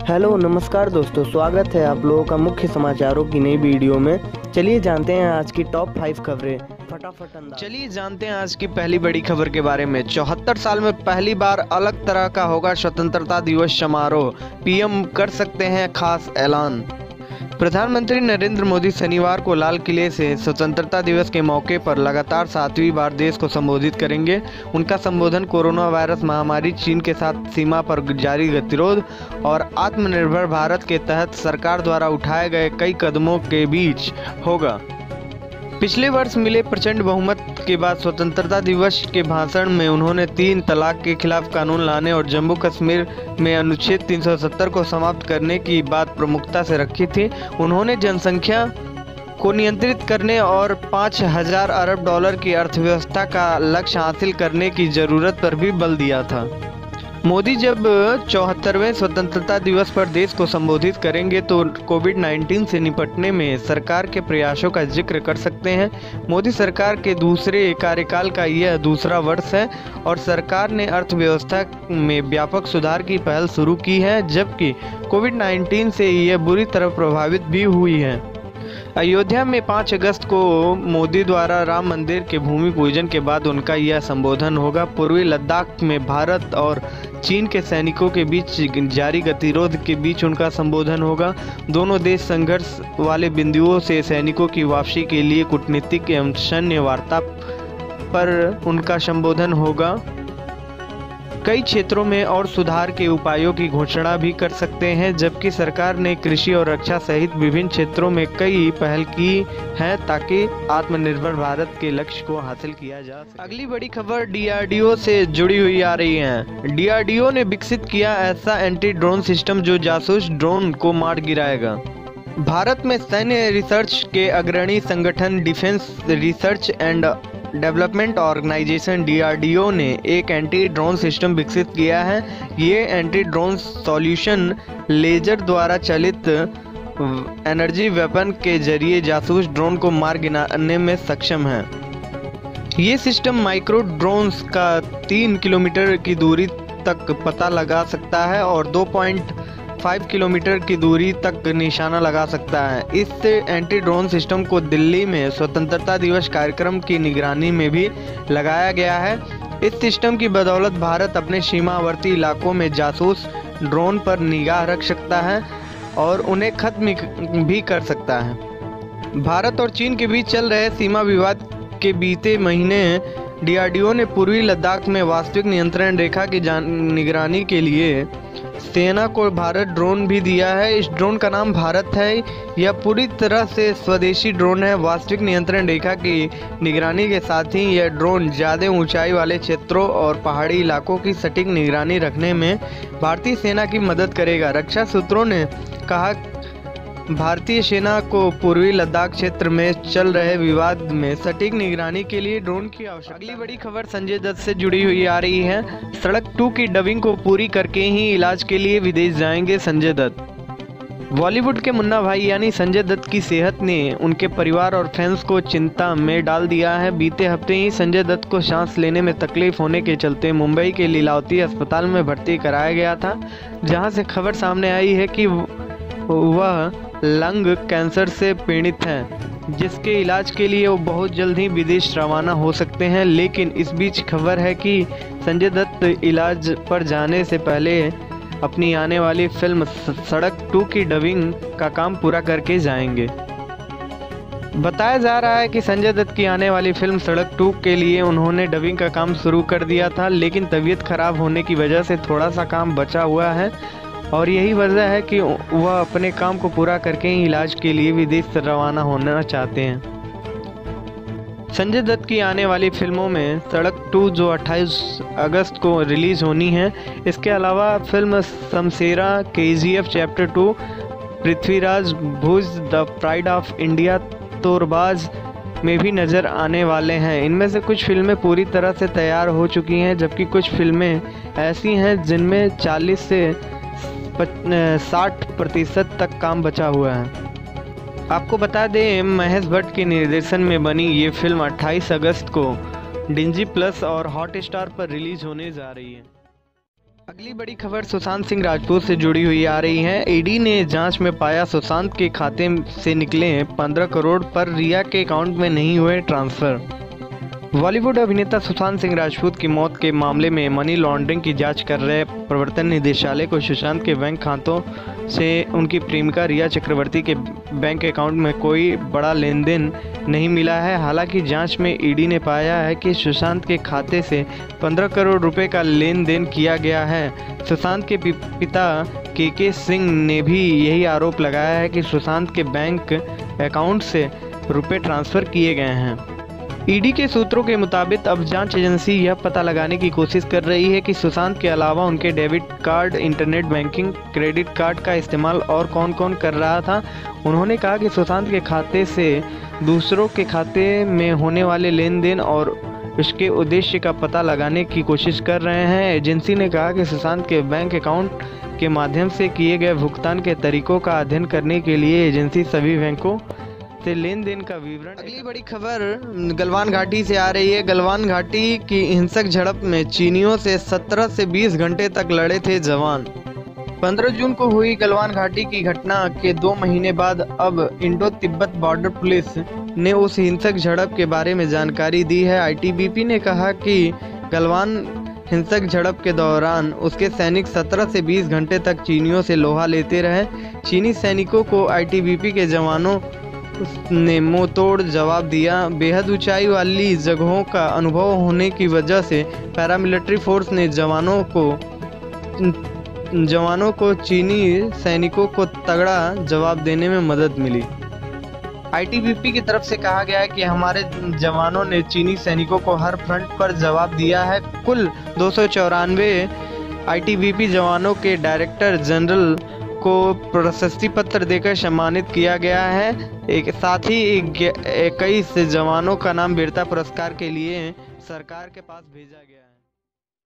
Hello नमस्कार दोस्तों, स्वागत है आप लोगों का मुख्य समाचारों की नई वीडियो में। चलिए जानते हैं आज की टॉप 5 खबरें फटाफट अंदाज। चलिए जानते हैं आज की पहली बड़ी खबर के बारे में। 74 साल में पहली बार अलग तरह का होगा स्वतंत्रता दिवस समारोह, पीएम कर सकते हैं खास ऐलान। प्रधानमंत्री नरेंद्र मोदी शनिवार को लाल किले से स्वतंत्रता दिवस के मौके पर लगातार 7वीं बार देश को संबोधित करेंगे। उनका संबोधन कोरोना वायरस महामारी, चीन के साथ सीमा पर जारी गतिरोध और आत्मनिर्भर भारत के तहत सरकार द्वारा उठाए गए कई कदमों के बीच होगा। पिछले वर्ष मिले प्रचंड बहुमत के बाद स्वतंत्रता दिवस के भाषण में उन्होंने 3 तलाक के खिलाफ कानून लाने और जम्मू कश्मीर में अनुच्छेद 370 को समाप्त करने की बात प्रमुखता से रखी थी। उन्होंने जनसंख्या को नियंत्रित करने और 5,000 अरब डॉलर की अर्थव्यवस्था का लक्ष्य हासिल करने की जरूरत पर भी बल दिया था। मोदी जब 74वें स्वतंत्रता दिवस पर देश को संबोधित करेंगे तो कोविड-19 से निपटने में सरकार के प्रयासों का जिक्र कर सकते हैं। मोदी सरकार के दूसरे कार्यकाल का यह दूसरा वर्ष है और सरकार ने अर्थव्यवस्था में व्यापक सुधार की पहल शुरू की है, जबकि कोविड-19 से यह बुरी तरह प्रभावित भी हुई है। अयोध्या में 5 अगस्त को मोदी द्वारा राम मंदिर के भूमि पूजन के बाद उनका यह संबोधन होगा। पूर्वी लद्दाख में भारत और चीन के सैनिकों के बीच जारी गतिरोध के बीच उनका संबोधन होगा। दोनों देश संघर्ष वाले बिंदुओं से सैनिकों की वापसी के लिए कूटनीतिक एवं सैन्य वार्ता पर उनका संबोधन होगा। कई क्षेत्रों में और सुधार के उपायों की घोषणा भी कर सकते हैं, जबकि सरकार ने कृषि और रक्षा सहित विभिन्न क्षेत्रों में कई पहल की हैं ताकि आत्मनिर्भर भारत के लक्ष्य को हासिल किया जा सके। अगली बड़ी खबर डीआरडीओ से जुड़ी हुई आ रही है। डीआरडीओ ने विकसित किया ऐसा एंटी ड्रोन सिस्टम जो जासूस ड्रोन को मार गिराएगा। भारत में सैन्य रिसर्च के अग्रणी संगठन defence research and development organisation DRDO ने एक एंटी ड्रोन सिस्टम विकसित किया है। ये एंटी ड्रोन सॉल्यूशन लेजर द्वारा चलित एनर्जी वेपन के जरिए जासूस ड्रोन को मार गिराने में सक्षम है। ये सिस्टम माइक्रो ड्रोन्स का 3 किलोमीटर की दूरी तक पता लगा सकता है और 2.5 किलोमीटर की दूरी तक निशाना लगा सकता है। इस एंटी ड्रोन सिस्टम को दिल्ली में स्वतंत्रता दिवस कार्यक्रम की निगरानी में भी लगाया गया है। इस सिस्टम की बदौलत भारत अपने सीमावर्ती इलाकों में जासूस ड्रोन पर निगाह रख सकता है और उन्हें खत्म भी कर सकता है। भारत और चीन के बीच चल रहे सीमा विवाद के बीते महीने डीआरडीओ ने पूर्वी लद्दाख में वास्तविक नियंत्रण रेखा की निगरानी के लिए सेना को भारत ड्रोन भी दिया है। इस ड्रोन का नाम भारत है। यह पूरी तरह से स्वदेशी ड्रोन है। वास्तविक नियंत्रण रेखा की निगरानी के साथ ही यह ड्रोन ज़्यादा ऊंचाई वाले क्षेत्रों और पहाड़ी इलाकों की सटीक निगरानी रखने में भारतीय सेना की मदद करेगा। रक्षा सूत्रों ने कहा भारतीय सेना को पूर्वी लद्दाख क्षेत्र में चल रहे विवाद में सटीक निगरानी के लिए ड्रोन की आवश्यकता। अगली बड़ी खबर संजय दत्त से जुड़ी हुई आ रही है। सड़क 2 की डबिंग को पूरी करके ही इलाज के लिए विदेश जाएंगे संजय दत्त। बॉलीवुड के मुन्ना भाई यानी संजय दत्त की सेहत ने उनके परिवार और फैंस को चिंता में डाल दिया है। बीते हफ्ते ही संजय दत्त को सांस लेने में तकलीफ होने के चलते मुंबई के लीलावती अस्पताल में भर्ती कराया गया था, जहां से खबर सामने आई है कि वह लंग कैंसर से पीड़ित हैं, जिसके इलाज के लिए वो बहुत जल्द ही विदेश रवाना हो सकते हैं। लेकिन इस बीच खबर है कि संजय दत्त इलाज पर जाने से पहले अपनी आने वाली फिल्म सड़क 2 की डबिंग का काम पूरा करके जाएंगे। बताया जा रहा है कि संजय दत्त की आने वाली फिल्म सड़क 2 के लिए उन्होंने डबिंग का काम शुरू कर दिया था, लेकिन तबीयत खराब होने की वजह से थोड़ा सा काम बचा हुआ है और यही वजह है कि वह अपने काम को पूरा करके ही इलाज के लिए विदेश रवाना होना चाहते हैं। संजय दत्त की आने वाली फिल्मों में सड़क 2 जो 28 अगस्त को रिलीज़ होनी है। इसके अलावा film Shamshera, KGF chapter 2, Prithviraj, Bhuj, the pride of India, Toorbaaz में भी नज़र आने वाले हैं। इनमें से कुछ फिल्में पूरी तरह से तैयार हो चुकी हैं, जबकि कुछ फिल्में ऐसी हैं जिनमें 40 से 60% तक काम बचा हुआ है। आपको बता दें, महेश भट्ट के निर्देशन में बनी ये फिल्म 28 अगस्त को डिज्नी प्लस और हॉटस्टार पर रिलीज होने जा रही है। अगली बड़ी खबर सुशांत सिंह राजपूत से जुड़ी हुई आ रही है। ईडी ने जांच में पाया सुशांत के खाते से निकले 15 करोड़ पर रिया के अकाउंट में नहीं हुए ट्रांसफर। बॉलीवुड अभिनेता सुशांत सिंह राजपूत की मौत के मामले में मनी लॉन्ड्रिंग की जांच कर रहे प्रवर्तन निदेशालय को सुशांत के बैंक खातों से उनकी प्रेमिका रिया चक्रवर्ती के बैंक अकाउंट में कोई बड़ा लेन देन नहीं मिला है। हालांकि जांच में ईडी ने पाया है कि सुशांत के खाते से 15 करोड़ रुपए का लेन देन किया गया है। सुशांत के पिता के सिंह ने भी यही आरोप लगाया है कि सुशांत के बैंक अकाउंट से रुपए ट्रांसफ़र किए गए हैं। ईडी के सूत्रों के मुताबिक अब जांच एजेंसी यह पता लगाने की कोशिश कर रही है कि सुशांत के अलावा उनके debit card, internet banking, credit card का इस्तेमाल और कौन कौन कर रहा था। उन्होंने कहा कि सुशांत के खाते से दूसरों के खाते में होने वाले लेन देन और उसके उद्देश्य का पता लगाने की कोशिश कर रहे हैं। एजेंसी ने कहा कि सुशांत के बैंक अकाउंट के माध्यम से किए गए भुगतान के तरीकों का अध्ययन करने के लिए एजेंसी सभी बैंकों से लेन देन का विवरण। अगली बड़ी खबर गलवान घाटी से आ रही है। गलवान घाटी की हिंसक झड़प में चीनियों से 17 से 20 घंटे तक लड़े थे जवान। 15 जून को हुई गलवान घाटी की घटना के 2 महीने बाद अब इंडो तिब्बत बॉर्डर पुलिस ने उस हिंसक झड़प के बारे में जानकारी दी है। आईटीबीपी ने कहा कि गलवान हिंसक झड़प के दौरान उसके सैनिक 17 से 20 घंटे तक चीनियों से लोहा लेते रहे। चीनी सैनिकों को आईटीबीपी के जवानों ने मुंह तोड़ जवाब दिया। बेहद ऊंचाई वाली जगहों का अनुभव होने की वजह से पैरामिलिट्री फोर्स ने जवानों को चीनी सैनिकों को तगड़ा जवाब देने में मदद मिली। आईटीबीपी की तरफ से कहा गया है कि हमारे जवानों ने चीनी सैनिकों को हर फ्रंट पर जवाब दिया है। कुल 294 आईटीबीपी जवानों के डायरेक्टर जनरल को प्रशस्ति पत्र देकर सम्मानित किया गया है। साथ ही 21 जवानों का नाम वीरता पुरस्कार के लिए सरकार के पास भेजा गया है।